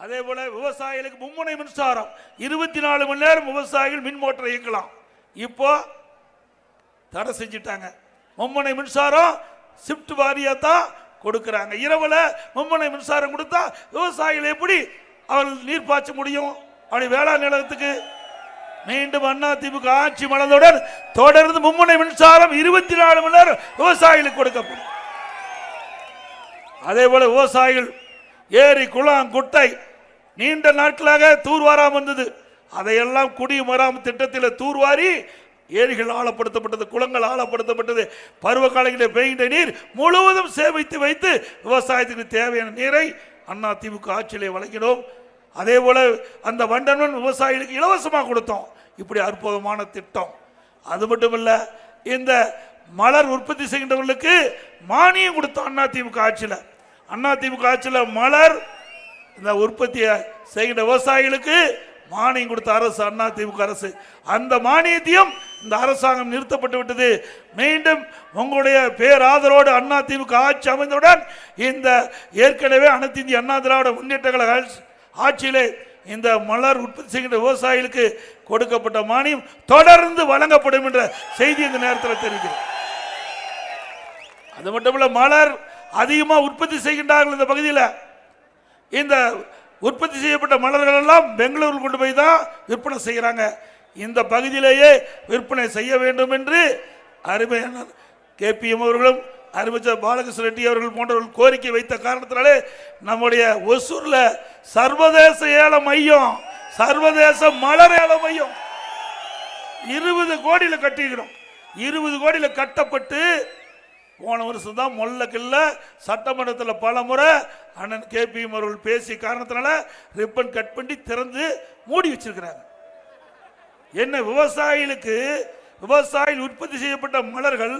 அதே போல விவசாயிகளுக்கு மும்முனை மின்சாரம் 24 மணி நேரம் விவசாயிகள் மின் மோட்டரை இயக்கலாம். இப்போ தடை செஞ்சுட்டாங்க. மும்முனை மின்சாரம் ஷிப்ட் வாரியா தான் கொடுக்கிறாங்க. இரவுல மும்முனை மின்சாரம் கொடுத்தா விவசாயிகள் எப்படி அவர்கள் நீர் பாய்ச்ச முடியும்? அப்படி வேளாண் நிலத்துக்கு மீண்டும் அதிமுக ஆட்சி மலர்ந்தவுடன் தொடர்ந்து மும்முனை மின்சாரம் 24 மணி நேரம் விவசாயிகளுக்கு கொடுக்கப்படும். அதே போல விவசாயிகள் ஏரி குளம் குட்டை நீண்ட நாட்களாக தூர்வாராமல் வந்தது. அதையெல்லாம் குடிமராமத்து திட்டத்தில் தூர்வாரி ஏரிகள் ஆழப்படுத்தப்பட்டது, குளங்கள் ஆழப்படுத்தப்பட்டது. பருவ காலங்களில் பெய்கின்ற நீர் முழுவதும் சேமித்து வைத்து விவசாயத்துக்கு தேவையான நீரை அதிமுக ஆட்சியிலே வழங்கினோம். அதே போல அந்த வண்டனன் விவசாயிகளுக்கு இலவசமாக கொடுத்தோம். இப்படி அற்புதமான திட்டம். அது மட்டுமல்ல, இந்த மலர் உற்பத்தி செய்கின்றவர்களுக்கு மானியம் கொடுத்தோம். அதிமுக ஆட்சியில் மலர் இந்த உற்பத்தியை செய்கின்ற விவசாயிகளுக்கு மானியம் கொடுத்த அரசு அதிமுக அரசு. அந்த மானியத்தையும் இந்த அரசாங்கம் நிறுத்தப்பட்டு விட்டது. மீண்டும் உங்களுடைய பேராதரோடு அதிமுக ஆட்சி அமைந்தவுடன் இந்த ஏற்கனவே அனைத்து இந்திய அண்ணா திராவிட முன்னேற்ற கழக ஆட்சியிலே இந்த மலர் உற்பத்தி செய்கின்ற விவசாயிகளுக்கு கொடுக்கப்பட்ட மானியம் தொடர்ந்து வழங்கப்படும் என்ற செய்தி இந்த நேரத்தில் தெரிவிக்கிறேன். அது மட்டுமல்ல, மலர் அதிகமாக உற்பத்தி செய்கின்றார்கள் இந்த பகுதியில். இந்த உற்பத்தி செய்யப்பட்ட மலர்கள் எல்லாம் பெங்களூரில் கொண்டு போய் தான் விற்பனை செய்கிறாங்க. இந்த பகுதியிலேயே விற்பனை செய்ய வேண்டும் என்று அருமையான KPM அவர்களும் அறிவிச்சர் பாலகிருஷ்ண ரெட்டி அவர்கள் போன்றவர்கள் கோரிக்கை வைத்த காரணத்தினாலே நம்முடைய ஒசூர்ல சர்வதேச ஏல மையம், சர்வதேச மலர் ஏல மையம் 20 கோடியில் கட்டிக்கிறோம். 20 கோடியில் கட்டப்பட்டு போன வருஷம் தான் மொல்லக்கில்ல சட்டமன்றத்தில் பல முறை அண்ணன் KPM அவர்கள் பேசிய காரணத்தினால ரிப்பன் கட் பண்ணி திறந்து மூடி வச்சிருக்கிறாங்க. என்ன விவசாயிகளுக்கு உற்பத்தி செய்யப்பட்ட மலர்கள்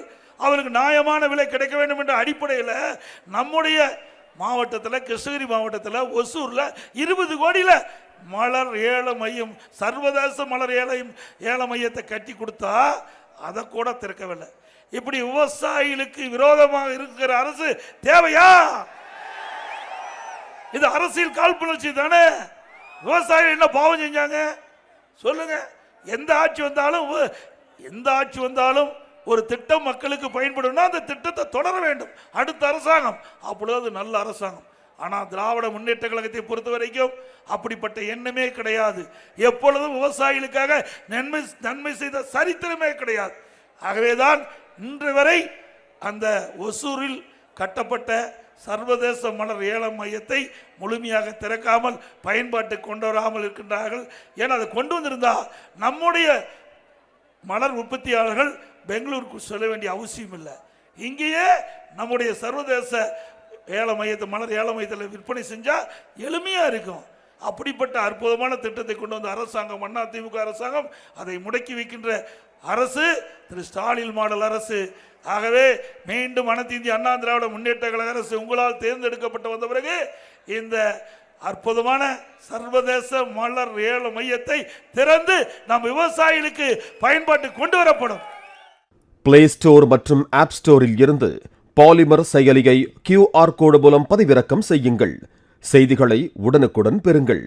அவருக்கு நியாயமான விலை கிடைக்க வேண்டும் என்ற அடிப்படையில் நம்முடைய மாவட்டத்தில், கிருஷ்ணகிரி மாவட்டத்தில் ஒசூரில் 20 கோடியில் மலர் ஏல மையம், சர்வதேச மலர் ஏல மையத்தை கட்டி கொடுத்தா அதை கூட திறக்கவில்லை. இப்படி விவசாயிகளுக்கு விரோதமாக இருக்கிற அரசு தேவையா? இது அரசியல் காழ்ப்புணர்ச்சி தானே. விவசாயிகள் என்ன பாவம் செஞ்சாங்க சொல்லுங்க? எந்த ஆட்சி வந்தாலும் ஒரு திட்டம் மக்களுக்கு பயன்படும்னா அந்த திட்டத்தை தொடர வேண்டும் அடுத்த அரசாங்கம். அப்பொழுது நல்ல அரசாங்கம். ஆனால் திராவிட முன்னேற்ற கழகத்தை பொறுத்த வரைக்கும் அப்படிப்பட்ட எண்ணமே கிடையாது. எப்பொழுதும் விவசாயிகளுக்காக நன்மை செய்த சரித்திரமே கிடையாது. ஆகவேதான் இன்று வரை அந்த ஒசூரில் கட்டப்பட்ட சர்வதேச மலர் ஏல மையத்தை முழுமையாக திறக்காமல் பயன்பாட்டு கொண்டு வராமல் இருக்கின்றார்கள். ஏன்னா அதை கொண்டு வந்திருந்தா நம்முடைய மலர் உற்பத்தியாளர்கள் பெங்களூருக்கு செல்ல வேண்டிய அவசியம் இல்லை. இங்கேயே நம்முடைய சர்வதேச ஏல மையத்தை, மலர் ஏல மையத்தில் விற்பனை செஞ்சால் எளிமையாக இருக்கும். அப்படிப்பட்ட அற்புதமான திட்டத்தை கொண்டு வந்த அரசாங்கம் அதிமுக அரசாங்கம். அதை முடக்கி வைக்கின்ற அரசு திரு ஸ்டாலின் மாடல் அரசு. ஆகவே மீண்டும் அனைத்து இந்திய அண்ணா திராவிட முன்னேற்ற கழக அரசு உங்களால் தேர்ந்தெடுக்கப்பட்டு வந்த பிறகு இந்த அற்புதமான சர்வதேச மலர் ஏல மையத்தை திறந்து நம் விவசாயிகளுக்கு பயன்பாட்டு கொண்டு வரப்படும். பிளே ஸ்டோர் மற்றும் ஆப் ஸ்டோரில் இருந்து பாலிமர் செயலியை QR கோடு மூலம் பதிவிறக்கம் செய்யுங்கள். செய்திகளை உடனுக்குடன் பெறுங்கள்.